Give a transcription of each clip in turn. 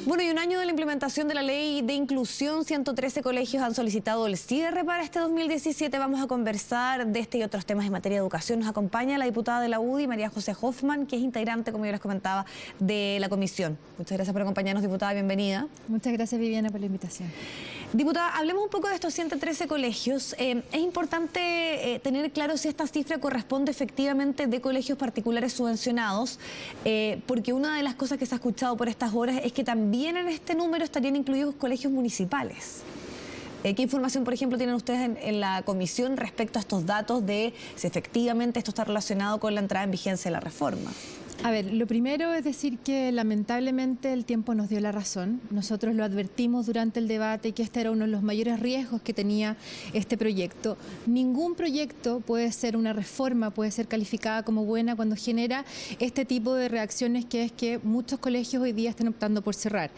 Bueno, y un año de la implementación de la ley de inclusión, 113 colegios han solicitado el cierre para este 2017. Vamos a conversar de este y otros temas en materia de educación. Nos acompaña la diputada de la UDI, María José Hoffman, que es integrante, como yo les comentaba, de la comisión. Muchas gracias por acompañarnos, diputada, bienvenida. Muchas gracias, Viviana, por la invitación. Diputada, hablemos un poco de estos 113 colegios. Es importante tener claro si esta cifra corresponde efectivamente de colegios particulares subvencionados, porque una de las cosas que se ha escuchado por estas horas es que también en este número estarían incluidos colegios municipales. ¿Qué información, por ejemplo, tienen ustedes en la comisión respecto a estos datos de si efectivamente esto está relacionado con la entrada en vigencia de la reforma? A ver, lo primero es decir que lamentablemente el tiempo nos dio la razón. Nosotros lo advertimos durante el debate que este era uno de los mayores riesgos que tenía este proyecto. Ningún proyecto puede ser una reforma, puede ser calificada como buena cuando genera este tipo de reacciones, que es que muchos colegios hoy día están optando por cerrar.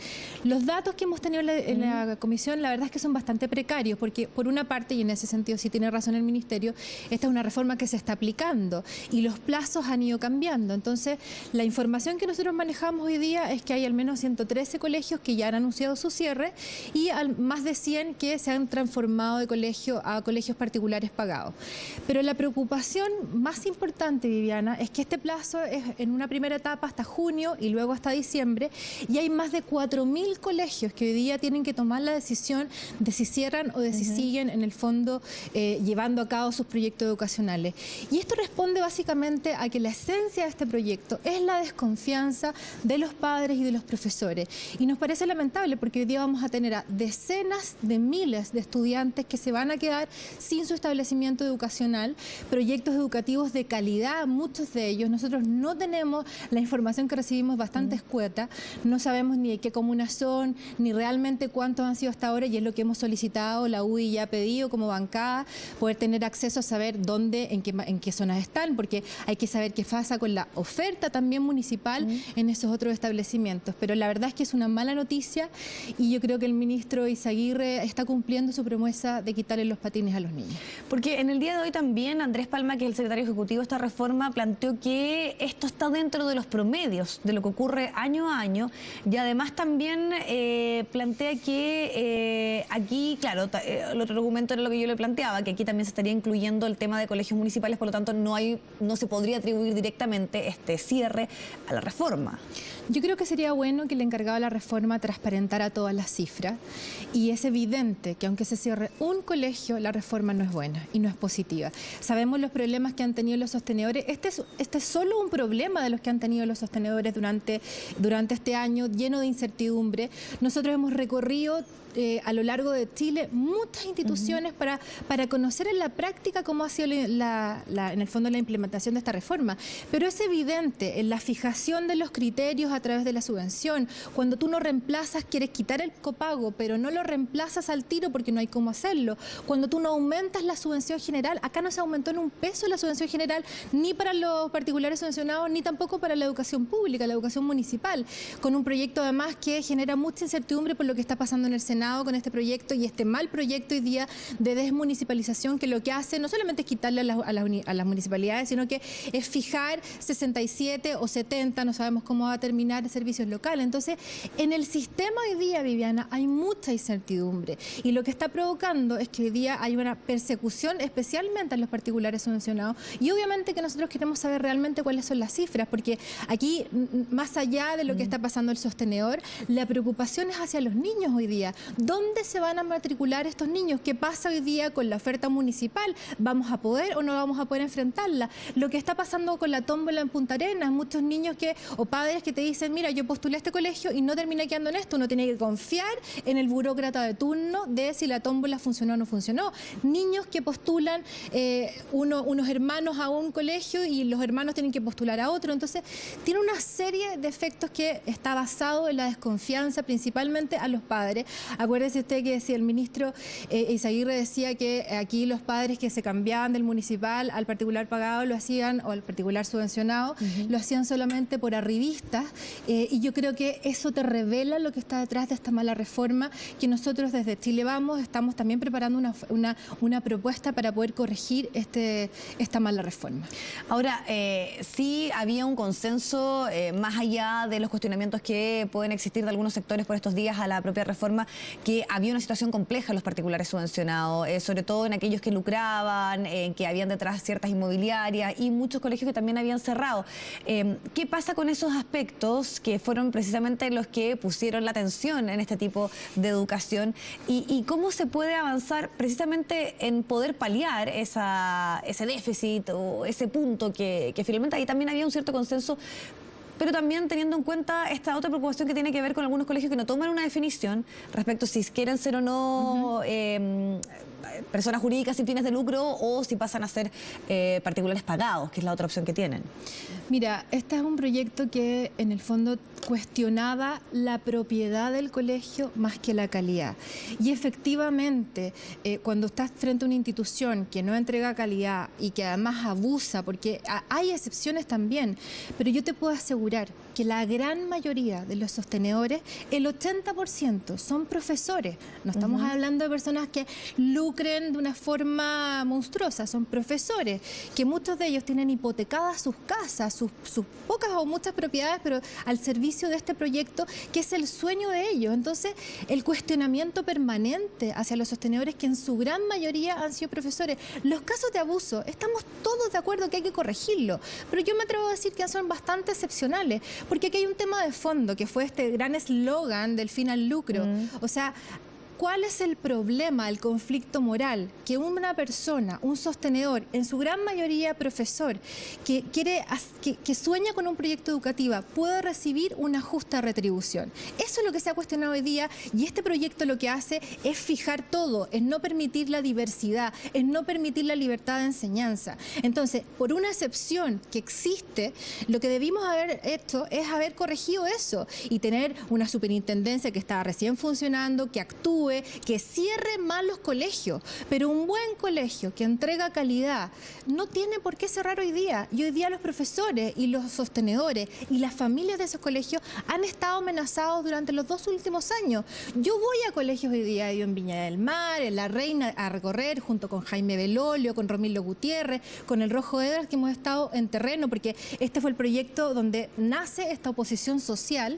Los datos que hemos tenido en la comisión, la verdad es que son bastante precarios, porque por una parte, y en ese sentido sí tiene razón el Ministerio, esta es una reforma que se está aplicando y los plazos han ido cambiando. Entonces, la información que nosotros manejamos hoy día es que hay al menos 113 colegios que ya han anunciado su cierre y más de 100 que se han transformado de colegio a colegios particulares pagados. Pero la preocupación más importante, Viviana, es que este plazo es en una primera etapa hasta junio y luego hasta diciembre, y hay más de 4.000 colegios que hoy día tienen que tomar la decisión de si cierran o de si siguen en el fondo llevando a cabo sus proyectos educacionales. Y esto responde básicamente a que la esencia de este proyecto es la desconfianza de los padres y de los profesores. Y nos parece lamentable porque hoy día vamos a tener a decenas de miles de estudiantes que se van a quedar sin su establecimiento educacional, proyectos educativos de calidad, muchos de ellos. Nosotros no tenemos la información que recibimos bastante escueta, no sabemos ni de qué comunas son, ni realmente cuántos han sido hasta ahora, y es lo que hemos solicitado, la UDI ya ha pedido como bancada, poder tener acceso a saber dónde, en qué zonas están, porque hay que saber qué pasa con la oferta también municipal en esos otros establecimientos. Pero la verdad es que es una mala noticia y yo creo que el ministro Izaguirre está cumpliendo su promesa de quitarle los patines a los niños. Porque en el día de hoy también Andrés Palma, que es el secretario ejecutivo de esta reforma, planteó que esto está dentro de los promedios de lo que ocurre año a año, y además también plantea que aquí, claro, el otro argumento era lo que yo le planteaba, que aquí también se estaría incluyendo el tema de colegios municipales, por lo tanto no se podría atribuir directamente este cierre a la reforma. Yo creo que sería bueno que el encargado de la reforma transparentara todas las cifras, y es evidente que aunque se cierre un colegio, la reforma no es buena y no es positiva. Sabemos los problemas que han tenido los sostenedores. Este es solo un problema de los que han tenido los sostenedores durante este año lleno de incertidumbre. Nosotros hemos recorrido a lo largo de Chile muchas instituciones para conocer en la práctica cómo ha sido en el fondo la implementación de esta reforma. Pero es evidente en la fijación de los criterios a través de la subvención, cuando tú no reemplazas, quieres quitar el copago, pero no lo reemplazas al tiro porque no hay cómo hacerlo. Cuando tú no aumentas la subvención general, acá no se aumentó en un peso la subvención general, ni para los particulares subvencionados, ni tampoco para la educación pública, la educación municipal, con un proyecto además que genera mucha incertidumbre por lo que está pasando en el Senado con este proyecto y este mal proyecto hoy día de desmunicipalización, que lo que hace no solamente es quitarle a las municipalidades, sino que es fijar 67 o 70, no sabemos cómo va a terminar, de servicios locales. Entonces, en el sistema hoy día, Viviana, hay mucha incertidumbre, y lo que está provocando es que hoy día hay una persecución especialmente a los particulares subvencionados, y obviamente que nosotros queremos saber realmente cuáles son las cifras, porque aquí, más allá de lo que está pasando el sostenedor, la preocupación es hacia los niños hoy día. ¿Dónde se van a matricular estos niños? ¿Qué pasa hoy día con la oferta municipal? ¿Vamos a poder o no vamos a poder enfrentarla? Lo que está pasando con la tómbola en Punta Arenas, muchos niños o padres que te dicen, mira, yo postulé a este colegio y no terminé quedando en esto. Uno tiene que confiar en el burócrata de turno de si la tómbola funcionó o no funcionó. Niños que postulan unos hermanos a un colegio y los hermanos tienen que postular a otro. Entonces, tiene una serie de efectos que está basado en la desconfianza principalmente a los padres. Acuérdese usted que decía el ministro Izaguirre, decía que aquí los padres que se cambiaban del municipal al particular pagado lo hacían, o al particular subvencionado, lo hacían solamente por arribistas, y yo creo que eso te revela lo que está detrás de esta mala reforma, que nosotros desde Chile Vamos estamos también preparando una propuesta para poder corregir esta mala reforma. Ahora, sí había un consenso, más allá de los cuestionamientos que pueden existir de algunos sectores por estos días a la propia reforma, que había una situación compleja en los particulares subvencionados, sobre todo en aquellos que lucraban, que habían detrás ciertas inmobiliarias y muchos colegios que también habían cerrado. ¿Qué pasa con esos aspectos que fueron precisamente los que pusieron la atención en este tipo de educación? ¿Y cómo se puede avanzar precisamente en poder paliar ese déficit o ese punto que finalmente ahí también había un cierto consenso, pero también teniendo en cuenta esta otra preocupación que tiene que ver con algunos colegios que no toman una definición respecto si quieren ser o no personas jurídicas sin fines de lucro o si pasan a ser particulares pagados, que es la otra opción que tienen? Mira, este es un proyecto que en el fondo cuestionaba la propiedad del colegio más que la calidad. Y efectivamente, cuando estás frente a una institución que no entrega calidad y que además abusa, porque hay excepciones también, pero yo te puedo asegurar que la gran mayoría de los sostenedores, el 80% son profesores. No estamos hablando de personas que lucren de una forma monstruosa, son profesores, que muchos de ellos tienen hipotecadas sus casas, sus pocas o muchas propiedades, pero al servicio de este proyecto, que es el sueño de ellos. Entonces, el cuestionamiento permanente hacia los sostenedores, que en su gran mayoría han sido profesores. Los casos de abuso, estamos todos de acuerdo que hay que corregirlo, pero yo me atrevo a decir que son bastante excepcionales, porque aquí hay un tema de fondo, que fue este gran eslogan del fin al lucro. O sea, ¿cuál es el problema, el conflicto moral? Que una persona, un sostenedor, en su gran mayoría profesor, que sueña con un proyecto educativo, pueda recibir una justa retribución. Eso es lo que se ha cuestionado hoy día, y este proyecto lo que hace es fijar todo, es no permitir la diversidad, es no permitir la libertad de enseñanza. Entonces, por una excepción que existe, lo que debimos haber hecho es haber corregido eso y tener una superintendencia que estaba recién funcionando, que actúe, que cierre mal los colegios, pero un buen colegio que entrega calidad no tiene por qué cerrar hoy día. Y hoy día los profesores y los sostenedores y las familias de esos colegios han estado amenazados durante los 2 últimos años. Yo voy a colegios hoy día, yo en Viña del Mar, en La Reina, a recorrer junto con Jaime Belolio, con Romildo Gutiérrez, con el Rojo Edgar, que hemos estado en terreno, porque este fue el proyecto donde nace esta oposición social,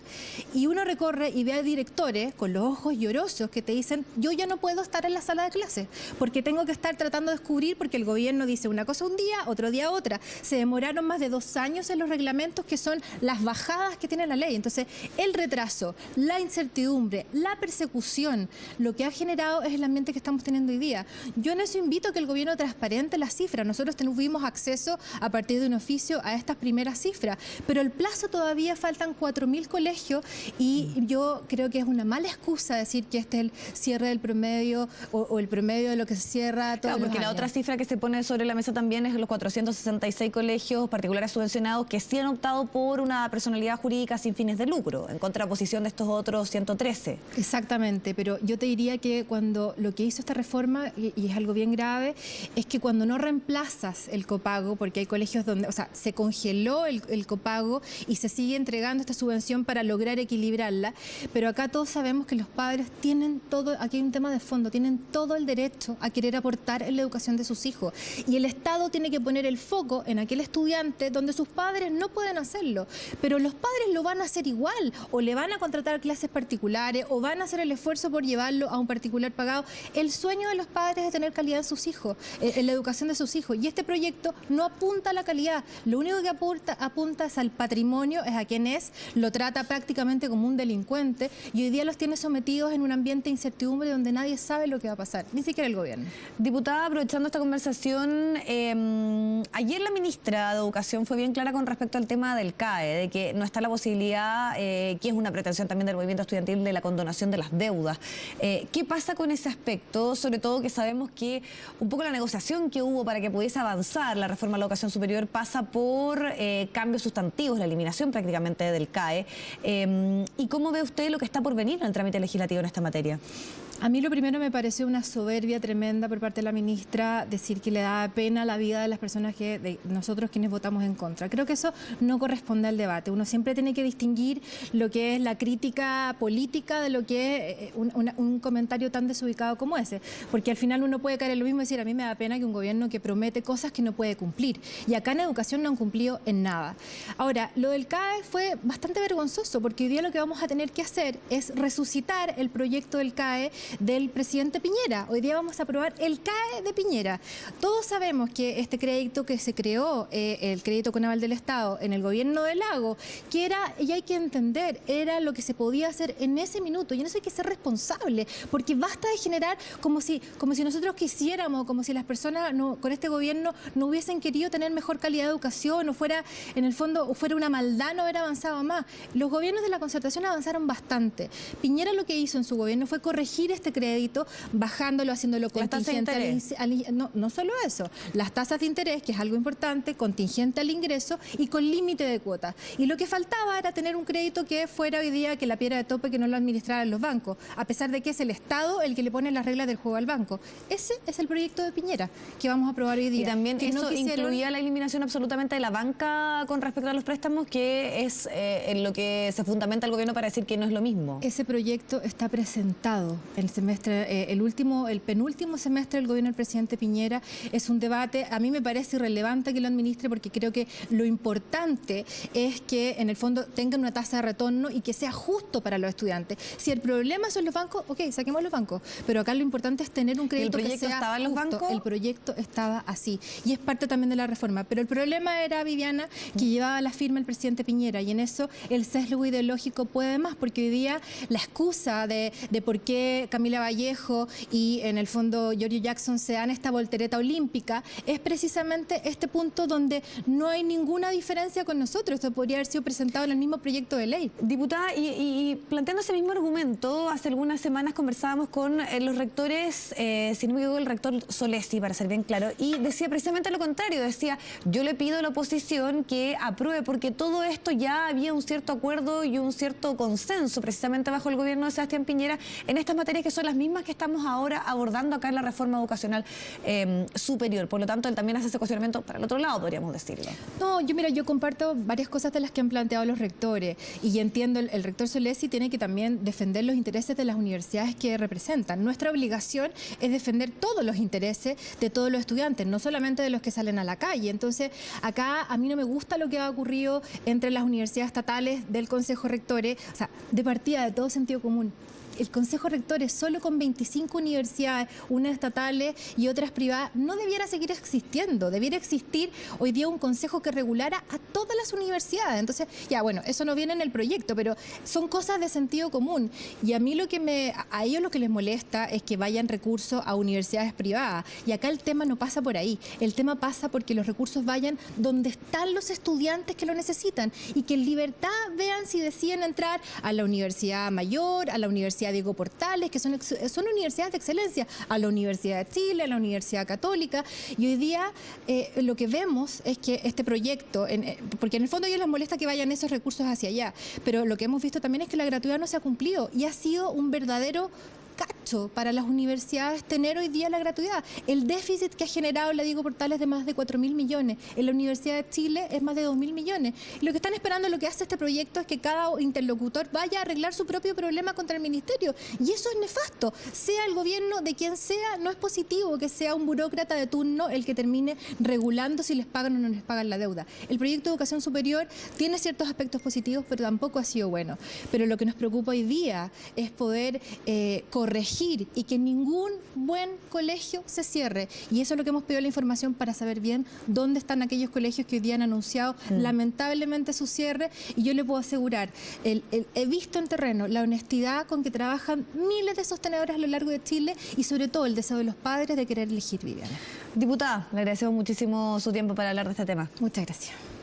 y uno recorre y ve a directores con los ojos llorosos que te dicen: yo ya no puedo estar en la sala de clases porque tengo que estar tratando de descubrir, porque el gobierno dice una cosa un día, otro día otra. Se demoraron más de 2 años en los reglamentos, que son las bajadas que tiene la ley. Entonces, el retraso, la incertidumbre, la persecución, lo que ha generado es el ambiente que estamos teniendo hoy día. Yo en eso invito a que el gobierno transparente las cifras. Nosotros tuvimos acceso a partir de un oficio a estas primeras cifras, pero el plazo todavía faltan 4.000 colegios, y yo creo que es una mala excusa decir que este es el cierre del promedio o el promedio de lo que se cierra todos los porque años. la otra cifra que se pone sobre la mesa también es los 466 colegios particulares subvencionados que sí han optado por una personalidad jurídica sin fines de lucro, en contraposición de estos otros 113. Exactamente, pero yo te diría que cuando lo que hizo esta reforma, y es algo bien grave, es que cuando no reemplazas el copago, porque hay colegios donde, o sea, se congeló el copago y se sigue entregando esta subvención para lograr equilibrarla, pero acá todos sabemos que los padres tienen todo, aquí hay un tema de fondo, tienen todo el derecho a querer aportar en la educación de sus hijos, y el Estado tiene que poner el foco en aquel estudiante donde sus padres no pueden hacerlo, pero los padres lo van a hacer igual, o le van a contratar clases particulares, o van a hacer el esfuerzo por llevarlo a un particular pagado. El sueño de los padres es tener calidad en sus hijos, en la educación de sus hijos, y este proyecto no apunta a la calidad, lo único que apunta es al patrimonio, es a quien lo trata prácticamente como un delincuente, y hoy día los tiene sometidos en un ambiente de incertidumbre donde nadie sabe lo que va a pasar, ni siquiera el gobierno. Diputada, aprovechando esta conversación, ayer la ministra de Educación fue bien clara con respecto al tema del CAE, de que no está la posibilidad, que es una pretensión también del movimiento estudiantil, de la condonación de las deudas. ¿Qué pasa con ese aspecto? Sobre todo que sabemos que un poco la negociación que hubo para que pudiese avanzar la reforma a la educación superior pasa por cambios sustantivos, la eliminación prácticamente del CAE. ¿Y cómo ve usted lo que está por venir en el trámite legislativo en esta materia? A mí lo primero me pareció una soberbia tremenda por parte de la ministra decir que le da pena la vida de las personas de nosotros quienes votamos en contra. Creo que eso no corresponde al debate. Uno siempre tiene que distinguir lo que es la crítica política de lo que es un comentario tan desubicado como ese. Porque al final uno puede caer en lo mismo y decir, a mí me da pena que un gobierno que promete cosas que no puede cumplir. Y acá en educación no han cumplido en nada. Ahora, lo del CAE fue bastante vergonzoso porque hoy día lo que vamos a tener que hacer es resucitar el proyecto del CAE del presidente Piñera. Hoy día vamos a aprobar el CAE de Piñera. Todos sabemos que este crédito que se creó, el crédito con aval del Estado en el gobierno de Lago, que era, y hay que entender, era lo que se podía hacer en ese minuto. Y en eso hay que ser responsable, porque basta de generar como si nosotros quisiéramos, como si las personas con este gobierno no hubiesen querido tener mejor calidad de educación, o fuera, en el fondo, o fuera una maldad no haber avanzado más. Los gobiernos de la concertación avanzaron bastante. Piñera lo que hizo en su gobierno fue corregir este crédito, bajándolo, haciéndolo contingente no solo eso, las tasas de interés, que es algo importante, contingente al ingreso y con límite de cuotas. Y lo que faltaba era tener un crédito que fuera hoy día que la piedra de tope, que no lo administraran los bancos, a pesar de que es el Estado el que le pone las reglas del juego al banco. Ese es el proyecto de Piñera que vamos a aprobar hoy día. Y también eso incluía la eliminación absolutamente de la banca con respecto a los préstamos, que es en lo que se fundamenta el gobierno para decir que no es lo mismo. Ese proyecto está presentado el penúltimo semestre del gobierno del presidente Piñera. Es un debate, a mí me parece irrelevante que lo administre, porque creo que lo importante es que en el fondo tengan una tasa de retorno y que sea justo para los estudiantes. Si el problema son los bancos, ok, saquemos los bancos, pero acá lo importante es tener un crédito que sea justo. ¿Estaba en los bancos? El proyecto estaba así y es parte también de la reforma, pero el problema era, Viviana, que llevaba la firma el presidente Piñera, y en eso el sesgo ideológico puede más, porque hoy día la excusa de por qué Camila Vallejo y en el fondo Giorgio Jackson se dan esta voltereta olímpica es precisamente este punto donde no hay ninguna diferencia con nosotros. Esto podría haber sido presentado en el mismo proyecto de ley. Diputada, y planteando ese mismo argumento, hace algunas semanas conversábamos con los rectores, si no me equivoco, el rector Solesi, para ser bien claro, y decía precisamente lo contrario. Decía, yo le pido a la oposición que apruebe, porque todo esto ya había un cierto acuerdo y un cierto consenso precisamente bajo el gobierno de Sebastián Piñera en estas materias que son las mismas que estamos ahora abordando acá en la reforma educacional superior. Por lo tanto, él también hace ese cuestionamiento para el otro lado, podríamos decirlo. No, yo comparto varias cosas de las que han planteado los rectores, y entiendo, el rector Solesi tiene que también defender los intereses de las universidades que representan. Nuestra obligación es defender todos los intereses de todos los estudiantes, no solamente de los que salen a la calle. Entonces, acá a mí no me gusta lo que ha ocurrido entre las universidades estatales del Consejo Rectores, o sea, de partida de todo sentido común. El Consejo Rectores, solo con 25 universidades, unas estatales y otras privadas, no debiera seguir existiendo. Debiera existir hoy día un consejo que regulara a todas las universidades. Entonces, ya bueno, eso no viene en el proyecto, pero son cosas de sentido común. Y a mí a ellos lo que les molesta es que vayan recursos a universidades privadas. Y acá el tema no pasa por ahí. El tema pasa porque los recursos vayan donde están los estudiantes que lo necesitan, y que en libertad vean si deciden entrar a la Universidad Mayor, a la Universidad Diego Portales, que son universidades de excelencia, a la Universidad de Chile, a la Universidad Católica. Y hoy día lo que vemos es que este proyecto, porque en el fondo a ellos les molesta que vayan esos recursos hacia allá, pero lo que hemos visto también es que la gratuidad no se ha cumplido, y ha sido un verdadero cacho para las universidades tener hoy día la gratuidad. El déficit que ha generado la Diego Portales de más de 4.000 millones, en la Universidad de Chile es más de 2.000 millones. Y lo que están esperando, lo que hace este proyecto, es que cada interlocutor vaya a arreglar su propio problema contra el ministerio. Y eso es nefasto. Sea el gobierno de quien sea, no es positivo que sea un burócrata de turno el que termine regulando si les pagan o no les pagan la deuda. El proyecto de educación superior tiene ciertos aspectos positivos, pero tampoco ha sido bueno. Pero lo que nos preocupa hoy día es poder corregir y que ningún buen colegio se cierre. Y eso es lo que hemos pedido la información para saber bien dónde están aquellos colegios que hoy día han anunciado lamentablemente su cierre. Y yo le puedo asegurar, he visto en terreno la honestidad con que trabajan miles de sostenedores a lo largo de Chile, y sobre todo el deseo de los padres de querer elegir, Viviana. Diputada, le agradecemos muchísimo su tiempo para hablar de este tema. Muchas gracias.